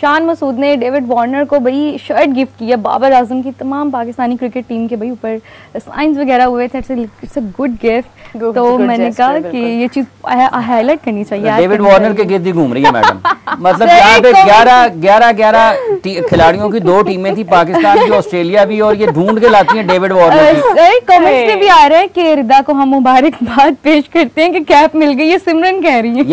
शान मसूद ने David Warner को भाई शर्ट गिफ्ट की है बाबर आजम की तमाम पाकिस्तानी क्रिकेट टीम के भाई ऊपर साइंस वगैरह हुए थे। It's a good gift. तो मैंने कहा कि ये चीज हाईलाइट करनी चाहिए। डेविड वार्नर के गिर्द ही घूम रही है मैडम। मतलब यहाँ पे 11 खिलाड़ियों की 2 टीमें थी, पाकिस्तान की, ऑस्ट्रेलिया भी, और ये ढूंढ के लाती हैं डेविड वार्नर की। कमेंट्स में भी आ रहा है कि रिदा को हम मुबारकबाद पेश करते हैं कि कैप मिल गई। ये सिमरन कह रही है।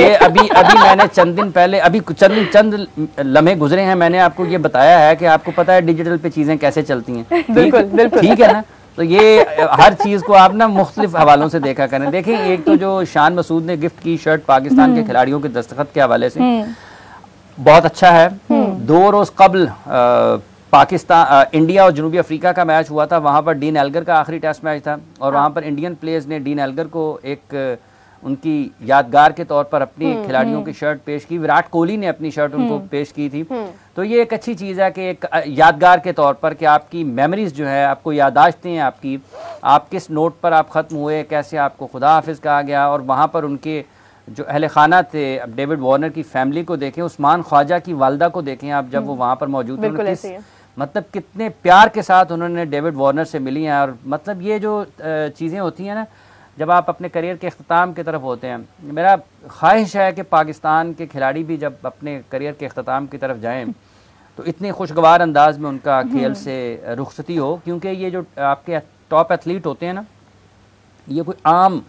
ये अभी मैंने चंद दिन पहले, अभी चंद लम्हे गुजरे हैं, मैंने आपको ये बताया है कि आपको पता है डिजिटल पे चीजें कैसे चलती हैं। बिल्कुल ठीक है ना। तो ये हर चीज को आप ना मुख्तलिफ हवालों से देखा करें। देखें, एक तो जो शान मसूद ने गिफ्ट की शर्ट पाकिस्तान के खिलाड़ियों के दस्तखत के हवाले से बहुत अच्छा है। 2 रोज कबल पाकिस्तान इंडिया और जनूबी अफ्रीका का मैच हुआ था। वहां पर डीन एल्गर का आखिरी टेस्ट मैच था और वहां पर इंडियन प्लेयर्स ने डीन एल्गर को एक उनकी यादगार के तौर पर अपनी खिलाड़ियों की शर्ट पेश की। विराट कोहली ने अपनी शर्ट उनको पेश की थी। तो ये एक अच्छी चीज़ है कि एक यादगार के तौर पर कि आपकी मेमोरीज जो है, आपको यादाश्तें हैं आपकी, आप किस नोट पर आप ख़त्म हुए, कैसे आपको खुदा हाफिज़ कहा गया। और वहाँ पर उनके जो अहले खाना थे, अब डेविड वार्नर की फैमिली को देखें, उस्मान ख्वाजा की वालदा को देखें आप, जब वो वहाँ पर मौजूद थे, मतलब कितने प्यार के साथ उन्होंने डेविड वार्नर से मिली हैं। और मतलब ये जो चीज़ें होती हैं ना, जब आप अपने करियर के अख्ताम की तरफ होते हैं, मेरा ख्वाहिश है कि पाकिस्तान के खिलाड़ी भी जब अपने करियर के अख्ताम की तरफ जाएं तो इतने खुशगवार अंदाज में उनका खेल से रुखसती हो। क्योंकि ये जो आपके टॉप एथलीट होते हैं ना, ये कोई आम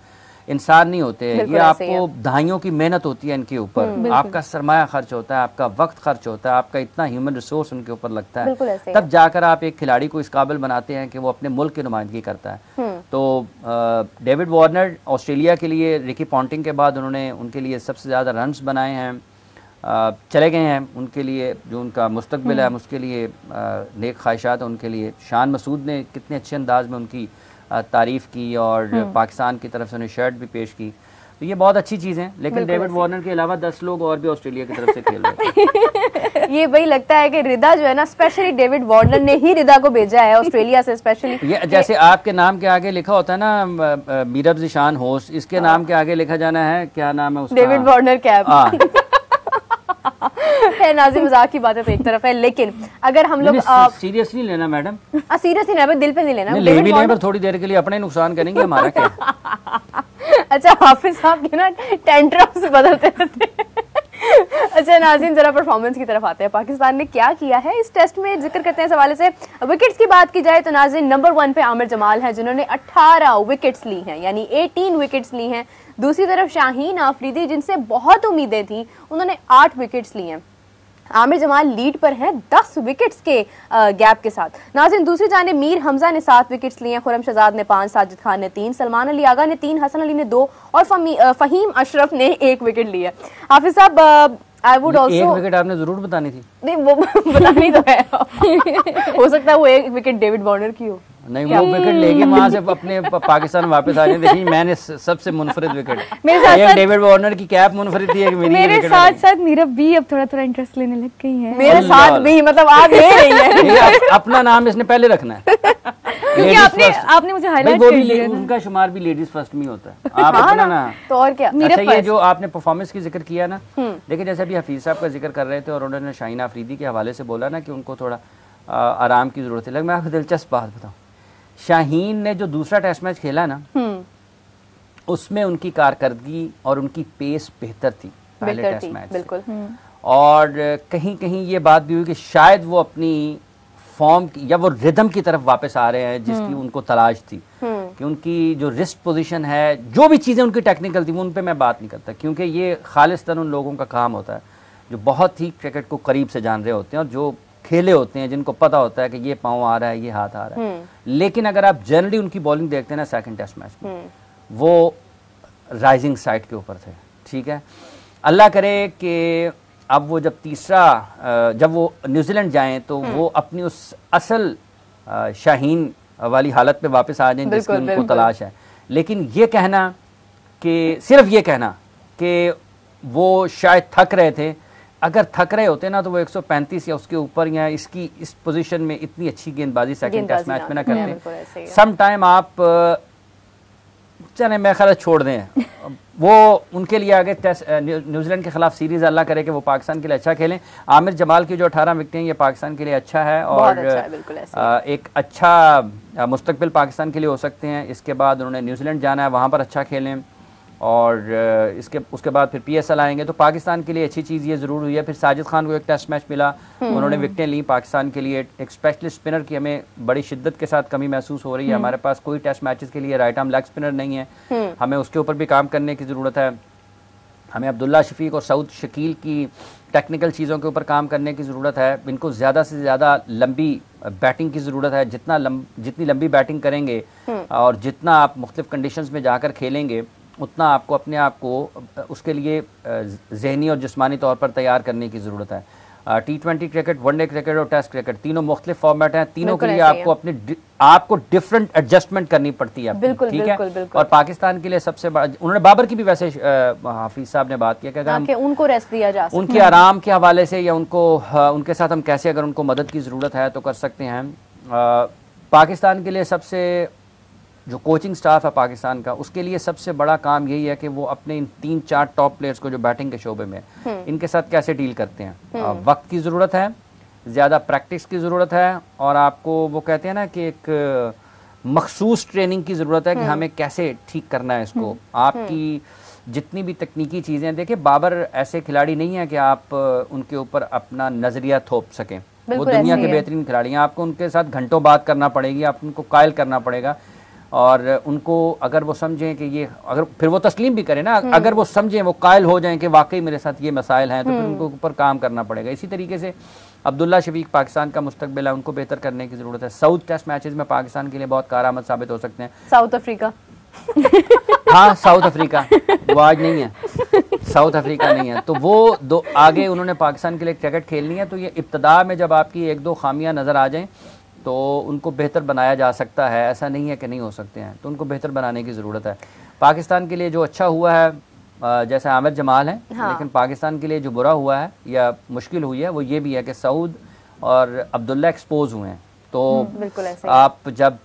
इंसान नहीं होते। ये आपको दहाइयों की मेहनत होती है इनके ऊपर, आपका सरमाया खर्च होता है, आपका वक्त खर्च होता है, आपका इतना ह्यूमन रिसोर्स उनके ऊपर लगता है, तब जाकर आप एक खिलाड़ी को इस काबिल बनाते हैं कि वो अपने मुल्क की नुमाइंदगी करता है। तो डेविड वार्नर ऑस्ट्रेलिया के लिए रिकी पॉन्टिंग के बाद उन्होंने उनके लिए सबसे ज़्यादा रन्स बनाए हैं, चले गए हैं। उनके लिए जो उनका मुस्तकबिल है उसके लिए नेक ख्वाहिशात है उनके लिए। शान मसूद ने कितने अच्छे अंदाज में उनकी तारीफ़ की और पाकिस्तान की तरफ से उन्हें शर्ट भी पेश की। तो ये बहुत अच्छी चीज़ है। लेकिन डेविड वार्नर के अलावा 10 लोग और भी ऑस्ट्रेलिया की तरफ से खेल रहे हैं। ये भाई लगता है कि रिदा जो है ना, स्पेशली डेविड वार्नर ने ही रिदा को भेजा है ऑस्ट्रेलिया से स्पेशली। ये जैसे आपके नाम के आगे लिखा होता है ना मीरब ज़िशान होस्ट, इसके नाम के आगे लिखा जाना है, क्या नाम है उसका? David Warner cap. है नाज़िम, मजाक की बातें तो एक तरफ है, लेकिन अगर हम लोग सीरियसली लेना मैडम, सीरियसली लेना, दिल पे नहीं लेना। ले भी लें पर थोड़ी देर के लिए अपना ही नुकसान करेंगे, हमारा क्या। अच्छा, हाफिज साहब के ना टेंट्रम्स बदलते रहते। अच्छा नाज़िम, जरा परफॉर्मेंस की तरफ आते हैं। पाकिस्तान ने क्या किया है इस टेस्ट में, जिक्र करते हैं इस हवाले से। विकेट्स की बात की जाए तो नाज़िम नंबर 1 पे आमिर जमाल है जिन्होंने 18 विकेट्स ली हैं, यानी 18 विकेट्स ली हैं। दूसरी तरफ शाहीन आफरीदी, जिनसे बहुत उम्मीदें थी, उन्होंने 8 विकेट्स ली हैं। आमिर जमाल लीड पर हैं 10 विकेट्स के गैप के साथ। नाज़िम दूसरी जानिब मीर हमजा ने 7 विकेट्स लिए हैं, खुरम शहजाद ने 5, साजिद खान ने 3, सलमान अली आगा ने 3, हसन अली ने 2 और फहीम अशरफ ने 1 विकेट लिया। हाफिज साहब, आई वुड ऑल्सो, 1 विकेट आपने जरूर बतानी थी। नहीं, वो बतानी तो है। हो सकता है वो 1 विकेट डेविड वार्नर की हो। नहीं, वो विकेट लेके वहां से अपने पाकिस्तान वापस आ जाए। देखिए, मैंने सबसे मुनफरिद विकेट, एक डेविड वार्नर की कैप मुनफरिद थी, एक मेरे साथ साथ मीरब भी अब थोड़ा इंटरेस्ट लेने लग गई है। मेरे साथ भी, मतलब आप ले रही हैं। अपना नाम इसने पहले रखना है, क्योंकि आपने मुझे हाईलाइट कर दिया। उनका शुमार भी लेडीज फर्स्ट में होता है। आप अपना ना, तो और क्या। अच्छा, ये जो आपने परफॉर्मेंस की जिक्र किया ना, देखिए जैसे अभी हफीज साहब का जिक्र कर रहे थे और उन्होंने शाहीन आफरीदी के हवाले से बोला ना कि उनको थोड़ा आराम की जरूरत है। मैं आपको दिलचस्प बात बताऊं, शाहीन ने जो दूसरा टेस्ट मैच खेला ना, उसमें उनकी कारकर्दगी और उनकी पेस बेहतर थी पहले टेस्ट मैच बिल्कुल। और कहीं कहीं ये बात भी हुई कि शायद वो अपनी फॉर्म या वो रिदम की तरफ वापस आ रहे हैं जिसकी उनको तलाश थी। कि उनकी जो रिस्ट पोजीशन है, जो भी चीज़ें उनकी टेक्निकल थी, वो उन पे मैं बात नहीं करता, क्योंकि ये खालिस्तान उन लोगों का काम होता है जो बहुत ही क्रिकेट को करीब से जान रहे होते हैं और जो खेले होते हैं, जिनको पता होता है कि ये पाँव आ रहा है, ये हाथ आ रहा है। लेकिन अगर आप जनरली उनकी बॉलिंग देखते हैं ना सेकंड टेस्ट मैच में, वो राइजिंग साइड के ऊपर थे। ठीक है, अल्लाह करे कि अब वो जब जब वो न्यूजीलैंड जाएं तो वो अपनी उस असल शाहीन वाली हालत पे वापस आ जाएं जिसकी उनको तलाश है। लेकिन ये कहना कि सिर्फ ये कहना कि वो शायद थक रहे थे, अगर थक रहे होते ना तो वो 135 या उसके ऊपर या इस पोजीशन में इतनी अच्छी गेंदबाजी सेकंड टेस्ट मैच में ना करते। सम टाइम आप चले, मैं ख्याल छोड़ दें, वो उनके लिए आगे टेस्ट न्यूजीलैंड के खिलाफ सीरीज अल्लाह करे कि वो पाकिस्तान के लिए अच्छा खेलें। आमिर जमाल की जो 18 विकेटें ये पाकिस्तान के लिए अच्छा है और एक अच्छा मुस्तकबिल पाकिस्तान के लिए हो सकते हैं। इसके बाद उन्होंने न्यूजीलैंड जाना है, वहाँ पर अच्छा खेलें और उसके बाद फिर PSL आएंगे। तो पाकिस्तान के लिए अच्छी चीज़ ये ज़रूर हुई है। फिर साजिद खान को एक टेस्ट मैच मिला, उन्होंने विकेटें ली पाकिस्तान के लिए। एक स्पेशलिस्ट स्पिनर की हमें बड़ी शिद्दत के साथ कमी महसूस हो रही है। हमारे पास कोई टेस्ट मैचेस के लिए राइट आर्म लेग स्पिनर नहीं है, हमें उसके ऊपर भी काम करने की ज़रूरत है। हमें अब्दुल्ला शफीक और सऊद शकील की टेक्निकल चीज़ों के ऊपर काम करने की ज़रूरत है। इनको ज़्यादा से ज़्यादा लंबी बैटिंग की ज़रूरत है। जितनी लंबी बैटिंग करेंगे और जितना आप मुख्तलिफ कंडीशंस में जाकर खेलेंगे उतना आपको अपने आप को उसके लिए ज़हनी और जिस्मानी तौर पर तैयार करने की ज़रूरत है। T20 क्रिकेट, वनडे क्रिकेट और टेस्ट क्रिकेट तीनों मुख्तलिफ फॉर्मेट हैं। तीनों के लिए आपको डिफरेंट एडजस्टमेंट करनी पड़ती है। बिल्कुल, ठीक बिल्कुल, है। बिल्कुल। और पाकिस्तान के लिए सबसे बड़ा, उन्होंने बाबर की भी वैसे हाफिज साहब ने बात किया कि अगर उनको रेस्ट दिया जा सकता, उनके आराम के हवाले से या उनके साथ हम कैसे अगर उनको मदद की ज़रूरत है तो कर सकते हैं। पाकिस्तान के लिए सबसे जो कोचिंग स्टाफ है पाकिस्तान का, उसके लिए सबसे बड़ा काम यही है कि वो अपने इन 3-4 टॉप प्लेयर्स को जो बैटिंग के शोबे में इनके साथ कैसे डील करते हैं। वक्त की ज़रूरत है, ज़्यादा प्रैक्टिस की ज़रूरत है और आपको वो कहते हैं ना कि एक मखसूस ट्रेनिंग की ज़रूरत है कि हमें कैसे ठीक करना है इसको। आपकी जितनी भी तकनीकी चीज़ें, देखिए बाबर ऐसे खिलाड़ी नहीं है कि आप उनके ऊपर अपना नज़रिया थोप सकें। वो दुनिया के बेहतरीन खिलाड़ी हैं, आपको उनके साथ घंटों बात करना पड़ेगी, आप उनको कायल करना पड़ेगा और उनको अगर वो समझें कि ये, अगर फिर वो तस्लीम भी करें ना, अगर वो समझें, वो कायल हो जाएं कि वाकई मेरे साथ ये मसाइल हैं, तो फिर उनको ऊपर काम करना पड़ेगा। इसी तरीके से अब्दुल्ला शफीक पाकिस्तान का मुस्तकबिल है, उनको बेहतर करने की ज़रूरत है। साउथ टेस्ट मैचेस में पाकिस्तान के लिए बहुत कारआमद साबित हो सकते हैं। साउथ अफ्रीका हाँ, साउथ अफ्रीका वो आज नहीं है, साउथ अफ्रीका नहीं है, तो वो दो आगे उन्होंने पाकिस्तान के लिए क्रिकेट खेलनी है। तो ये इब्तदा में जब आपकी 1-2 खामियां नज़र आ जाएं तो उनको बेहतर बनाया जा सकता है। ऐसा नहीं है कि नहीं हो सकते हैं, तो उनको बेहतर बनाने की ज़रूरत है। पाकिस्तान के लिए जो अच्छा हुआ है, जैसे आमिर जमाल है, हाँ। लेकिन पाकिस्तान के लिए जो बुरा हुआ है या मुश्किल हुई है वो ये भी है कि सऊद और अब्दुल्ला एक्सपोज हुए हैं। तो बिल्कुल ऐसे आप जब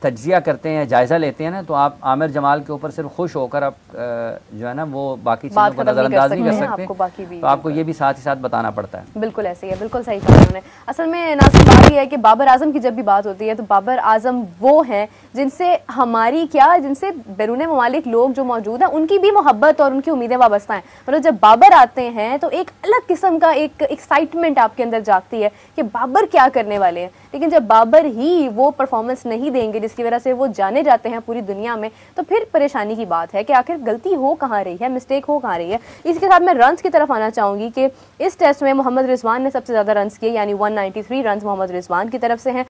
तज्जिया करते हैं, जायज़ा लेते हैं ना, तो आप आमिर जमाल के ऊपर सिर्फ खुश होकर आप जो है ना वो बाकी चीज़ों को नज़रअंदाज नहीं कर सकते, तो आपको ये भी साथ ही साथ बताना पड़ता है। बिल्कुल ऐसे ही है, बिल्कुल सही कहा उन्होंने। असल में नासिर बात ये है कि बाबर आजम की जब भी बात होती है तो बाबर आजम वो हैं जिनसे हमारी जिनसे बैरून ममालिक लोग जो मौजूद हैं उनकी भी मोहब्बत और उनकी उम्मीदें वाबस्ता हैं। मतलब जब बाबर आते हैं तो एक अलग किस्म का एक एक्साइटमेंट आपके अंदर जागती है कि बाबर क्या करने वाले हैं। लेकिन जब बाबर ही वो परफॉर्मेंस नहीं देंगे जिसकी वजह से वो जाने जाते हैं पूरी दुनिया में, तो फिर परेशानी की बात है कि आखिर गलती हो कहाँ रही है, मिस्टेक हो कहाँ रही है। इसके साथ मैं रन्स की तरफ आना चाहूँगी कि इस टेस्ट में मोहम्मद रिजवान ने सबसे ज़्यादा रन्स किए, यानी 193 रन्स मोहम्मद रिजवान की तरफ से हैं।